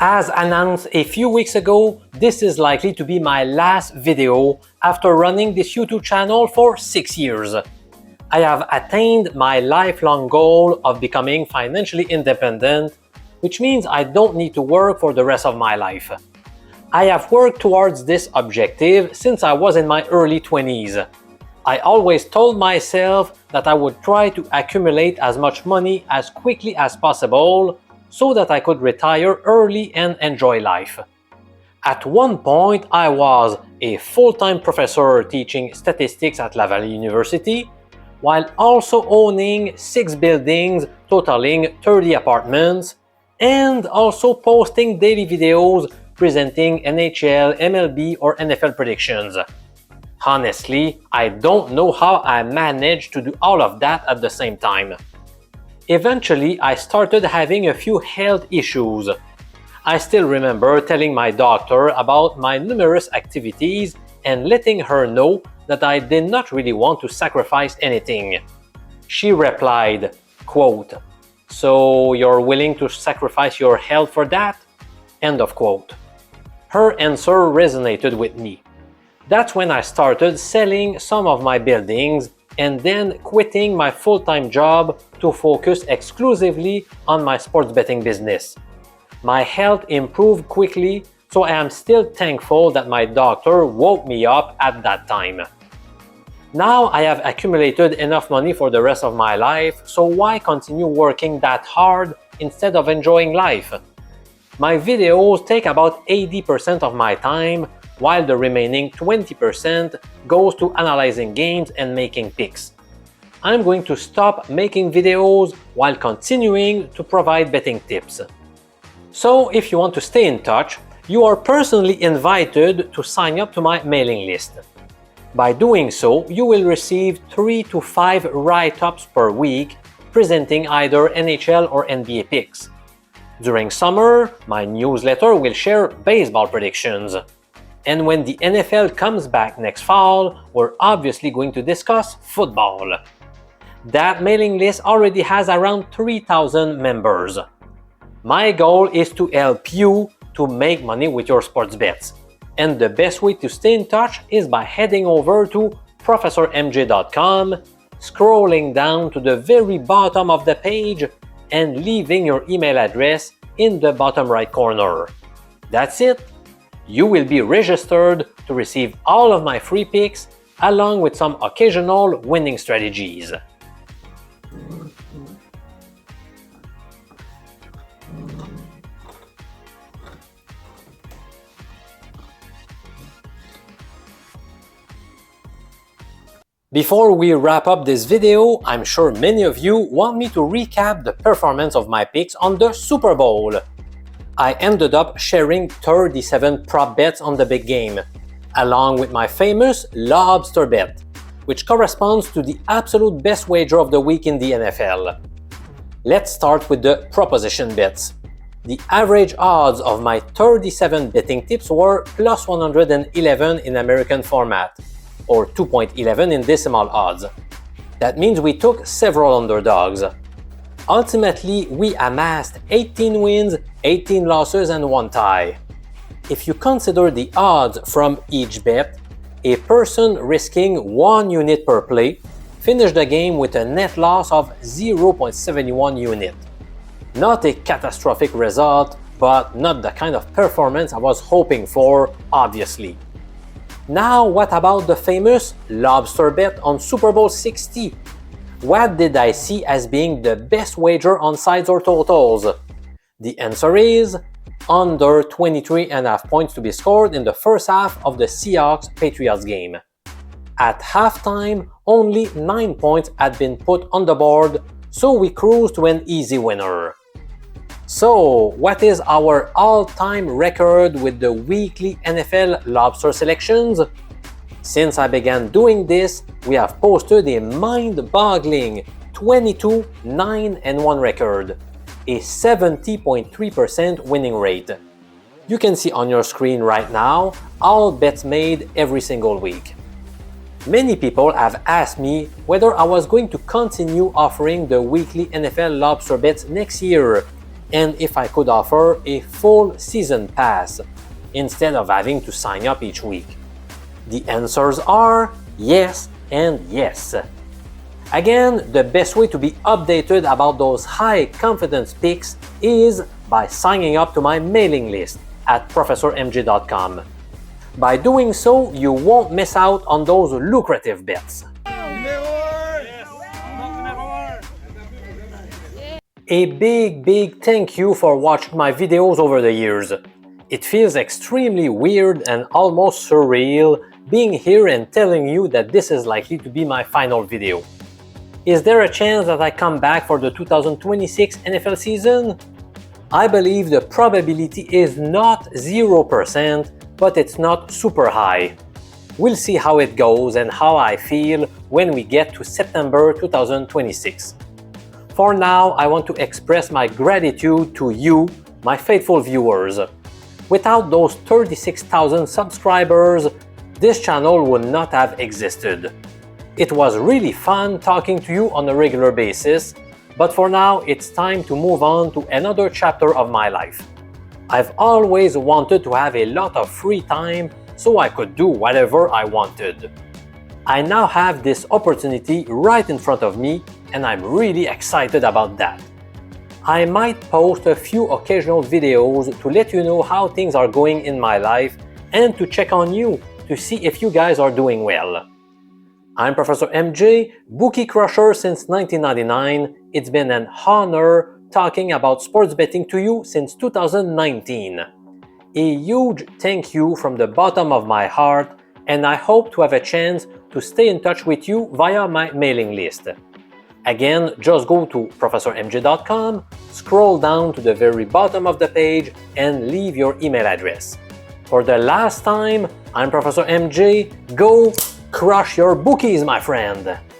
As announced a few weeks ago, this is likely to be my last video after running this YouTube channel for 6 years. I have attained my lifelong goal of becoming financially independent, which means I don't need to work for the rest of my life. I have worked towards this objective since I was in my early 20s. I always told myself that I would try to accumulate as much money as quickly as possible so that I could retire early and enjoy life. At one point, I was a full-time professor teaching statistics at Laval University, while also owning 6 buildings totaling 30 apartments, and also posting daily videos presenting NHL, MLB, or NFL predictions. Honestly, I don't know how I managed to do all of that at the same time. Eventually, I started having a few health issues. I still remember telling my doctor about my numerous activities and letting her know that I did not really want to sacrifice anything. She replied, quote, "So you're willing to sacrifice your health for that?" End of quote. Her answer resonated with me. That's when I started selling some of my buildings and then quitting my full-time job to focus exclusively on my sports betting business. My health improved quickly, so I am still thankful that my doctor woke me up at that time. Now I have accumulated enough money for the rest of my life, so why continue working that hard instead of enjoying life? My videos take about 80% of my time, while the remaining 20% goes to analyzing games and making picks. I'm going to stop making videos while continuing to provide betting tips. So if you want to stay in touch, you are personally invited to sign up to my mailing list. By doing so, you will receive 3 to 5 write-ups per week presenting either NHL or NBA picks. During summer, my newsletter will share baseball predictions. And when the NFL comes back next fall, we're obviously going to discuss football. That mailing list already has around 3,000 members. My goal is to help you to make money with your sports bets. And the best way to stay in touch is by heading over to ProfessorMJ.com, scrolling down to the very bottom of the page, and leaving your email address in the bottom right corner. That's it. You will be registered to receive all of my free picks along with some occasional winning strategies. Before we wrap up this video, I'm sure many of you want me to recap the performance of my picks on the Super Bowl. I ended up sharing 37 prop bets on the big game, along with my famous lobster bet, which corresponds to the absolute best wager of the week in the NFL. Let's start with the proposition bets. The average odds of my 37 betting tips were plus 111 in American format, or 2.11 in decimal odds. That means we took several underdogs. Ultimately, we amassed 18 wins, 18 losses, and 1 tie. If you consider the odds from each bet, a person risking 1 unit per play finished the game with a net loss of 0.71 unit. Not a catastrophic result, but not the kind of performance I was hoping for, obviously. Now, what about the famous lobster bet on Super Bowl 60? What did I see as being the best wager on sides or totals? The answer is under 23.5 points to be scored in the first half of the Seahawks-Patriots game. At halftime, only 9 points had been put on the board, so we cruised to an easy winner. So, what is our all-time record with the weekly NFL lobster selections? Since I began doing this, we have posted a mind-boggling 22, 9, and 1 record, a 70.3% winning rate. You can see on your screen right now all bets made every single week. Many people have asked me whether I was going to continue offering the weekly NFL lobster bets next year, and if I could offer a full season pass instead of having to sign up each week. The answers are yes and yes. Again, the best way to be updated about those high confidence picks is by signing up to my mailing list at professormj.com. By doing so, you won't miss out on those lucrative bets. A big thank you for watching my videos over the years. It feels extremely weird and almost surreal being here and telling you that this is likely to be my final video. Is there a chance that I come back for the 2026 NFL season? I believe the probability is not 0%, but it's not super high. We'll see how it goes and how I feel when we get to September 2026. For now, I want to express my gratitude to you, my faithful viewers. Without those 36,000 subscribers, this channel would not have existed. It was really fun talking to you on a regular basis, but for now it's time to move on to another chapter of my life. I've always wanted to have a lot of free time so I could do whatever I wanted. I now have this opportunity right in front of me, and I'm really excited about that. I might post a few occasional videos to let you know how things are going in my life and to check on you to see if you guys are doing well. I'm Professor MJ, bookie crusher since 1999. It's been an honor talking about sports betting to you since 2019. A huge thank you from the bottom of my heart, and I hope to have a chance to stay in touch with you via my mailing list. Again, just go to professormj.com, scroll down to the very bottom of the page, and leave your email address. For the last time, I'm Professor MJ. Go crush your bookies, my friend!